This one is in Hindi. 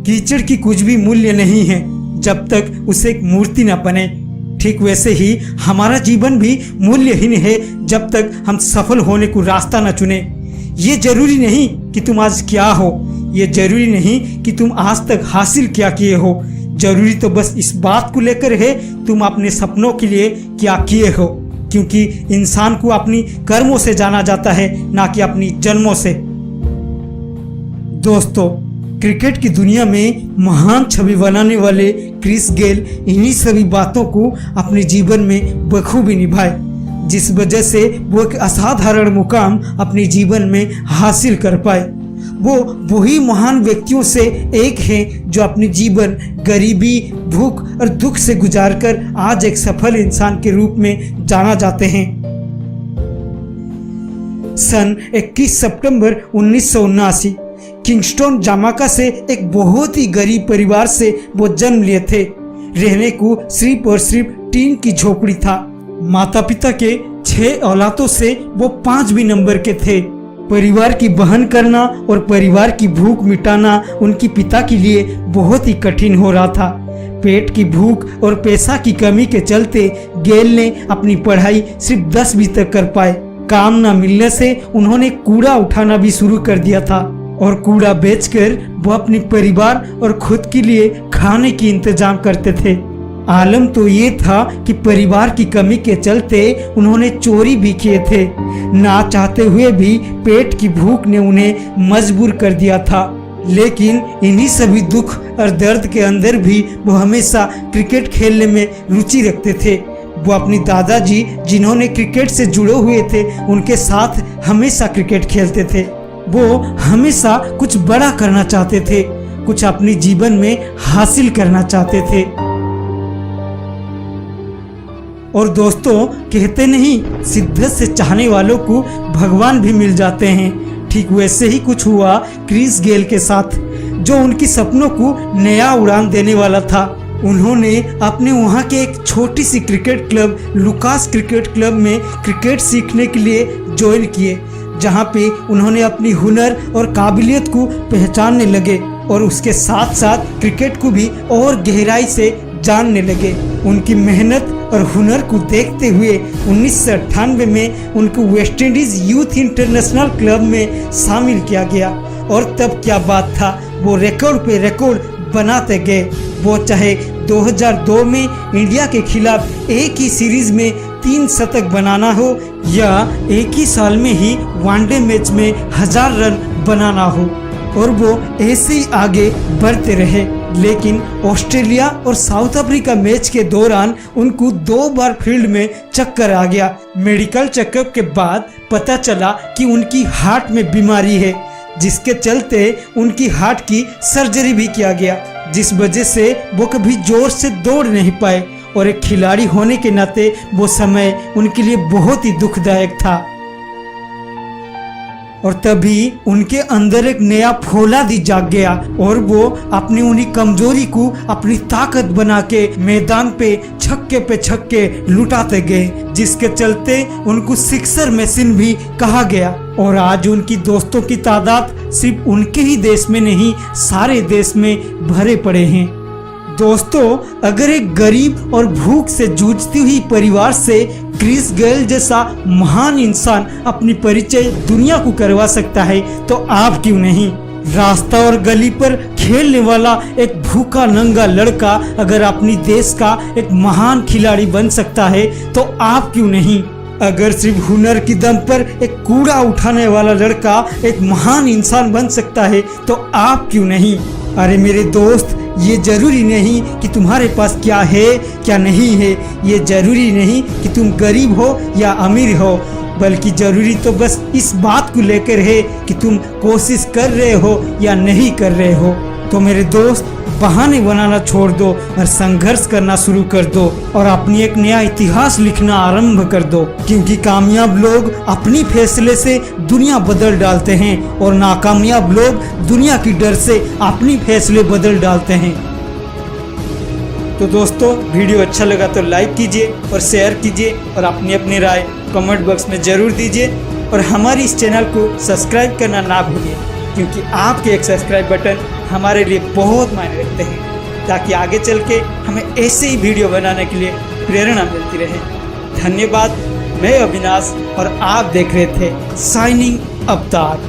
कीचड़ की कुछ भी मूल्य नहीं है जब तक उसे एक मूर्ति न बने। ठीक वैसे ही हमारा जीवन भी मूल्यहीन है जब तक हम सफल होने को रास्ता न चुने। ये जरूरी नहीं कि तुम आज क्या हो, ये जरूरी नहीं कि तुम आज तक हासिल क्या किए हो। जरूरी तो बस इस बात को लेकर है तुम अपने सपनों के लिए क्या किए हो, क्योंकि इंसान को अपनी कर्मों से जाना जाता है, ना कि अपनी जन्मों से। दोस्तों, क्रिकेट की दुनिया में महान छवि बनाने वाले क्रिस गेल इन्हीं सभी बातों को अपने जीवन में बखूबी निभाए, जिस वजह से वो एक असाधारण मुकाम अपने जीवन में हासिल कर पाए। वो वही महान व्यक्तियों से एक हैं जो अपने जीवन गरीबी, भूख और दुख से गुजारकर आज एक सफल इंसान के रूप में जाना जाते हैं। सन 21 सितंबर 1979 किंगस्टन जमाइका से एक बहुत ही गरीब परिवार से वो जन्म लिए थे। रहने को सिर्फ और सिर्फ टीन की झोपड़ी था। माता पिता के 6 औलादों से वो 5वें नंबर के थे। परिवार की वहन करना और परिवार की भूख मिटाना उनके पिता के लिए बहुत ही कठिन हो रहा था। पेट की भूख और पैसा की कमी के चलते गेल ने अपनी पढ़ाई सिर्फ 10वीं तक कर पाए। काम न मिलने से उन्होंने कूड़ा उठाना भी शुरू कर दिया था और कूड़ा बेचकर वो अपने परिवार और खुद के लिए खाने की इंतजाम करते थे। आलम तो ये था कि परिवार की कमी के चलते उन्होंने चोरी भी किए थे। ना चाहते हुए भी पेट की भूख ने उन्हें मजबूर कर दिया था। लेकिन इन्हीं सभी दुख और दर्द के अंदर भी वो हमेशा क्रिकेट खेलने में रुचि रखते थे। वो अपनी दादाजी जिन्होंने क्रिकेट से जुड़े हुए थे उनके साथ हमेशा क्रिकेट खेलते थे। वो हमेशा कुछ बड़ा करना चाहते थे, कुछ अपने जीवन में हासिल करना चाहते थे। और दोस्तों, कहते नहीं शिद्दत से चाहने वालों को भगवान भी मिल जाते हैं। ठीक वैसे ही कुछ हुआ क्रिस गेल के साथ, जो उनकी सपनों को नया उड़ान देने वाला था। उन्होंने अपने वहाँ के एक छोटी सी cricket club Lucas cricket club में क्रिकेट सीखने के लिए ज्वाइन किए, जहाँ पे उन्होंने अपनी हुनर और काबिलियत को पहचानने लगे और उसके साथ साथ क्रिकेट को भी और गहराई से जानने लगे। उनकी मेहनत और हुनर को देखते हुए 1998 में उनको West Indies youth international club में शामिल किया गया। और तब क्या बात था, वो रिकॉर्ड पे रिकॉर्ड बनाते गए। वो चाहे 2002 में इंडिया के खिलाफ एक ही सीरीज में 3 शतक बनाना हो या एक ही साल में ही वनडे मैच में 1000 रन बनाना हो, और वो ऐसे ही आगे बढ़ते रहे। लेकिन ऑस्ट्रेलिया और साउथ अफ्रीका मैच के दौरान उनको 2 बार फील्ड में चक्कर आ गया। मेडिकल चेकअप के बाद पता चला कि उनकी हार्ट में बीमारी है, जिसके चलते उनकी हार्ट की सर्जरी भी किया गया, जिस वजह से वो कभी जोर से दौड़ नहीं पाए। और एक खिलाड़ी होने के नाते वो समय उनके लिए बहुत ही दुखदायक था। और तभी उनके अंदर एक नया फौलादी जाग गया और वो अपनी उन्हीं कमजोरी को अपनी ताकत बना के मैदान पे छक्के लुटाते गए, जिसके चलते उनको सिक्सर मशीन भी कहा गया। और आज उनकी दोस्तों की तादाद सिर्फ उनके ही देश में नहीं, सारे देश में भरे पड़े हैं। दोस्तों, अगर एक गरीब और भूख से जूझती हुई परिवार से क्रिस गेल जैसा महान इंसान अपनी परिचय दुनिया को करवा सकता है, तो आप क्यों नहीं। रास्ता और गली पर खेलने वाला एक भूखा नंगा लड़का अगर अपनी देश का एक महान खिलाड़ी बन सकता है, तो आप क्यों नहीं। अगर सिर्फ हुनर की दम पर एक कूड़ा उठाने वाला लड़का एक महान इंसान बन सकता है, तो आप क्यों नहीं। अरे मेरे दोस्त, ये जरूरी नहीं कि तुम्हारे पास क्या है क्या नहीं है, ये जरूरी नहीं कि तुम गरीब हो या अमीर हो, बल्कि जरूरी तो बस इस बात को लेकर है कि तुम कोशिश कर रहे हो या नहीं कर रहे हो। तो मेरे दोस्त, बहाने बनाना छोड़ दो और संघर्ष करना शुरू कर दो और अपनी एक नया इतिहास लिखना आरंभ कर दो, क्योंकि कामयाब लोग अपनी फैसले से दुनिया बदल डालते हैं और नाकामयाब लोग दुनिया की डर से अपनी फैसले बदल डालते हैं। तो दोस्तों, वीडियो अच्छा लगा तो लाइक कीजिए और शेयर कीजिए और अपनी राय कमेंट बॉक्स में जरूर दीजिए और हमारी इस चैनल को सब्सक्राइब करना ना भूलिए, क्योंकि आपके एक सब्सक्राइब बटन हमारे लिए बहुत मायने रखते हैं, ताकि आगे चल के हमें ऐसे ही वीडियो बनाने के लिए प्रेरणा मिलती रहे। धन्यवाद। मैं अविनाश और आप देख रहे थे शाइनिंग अवतार।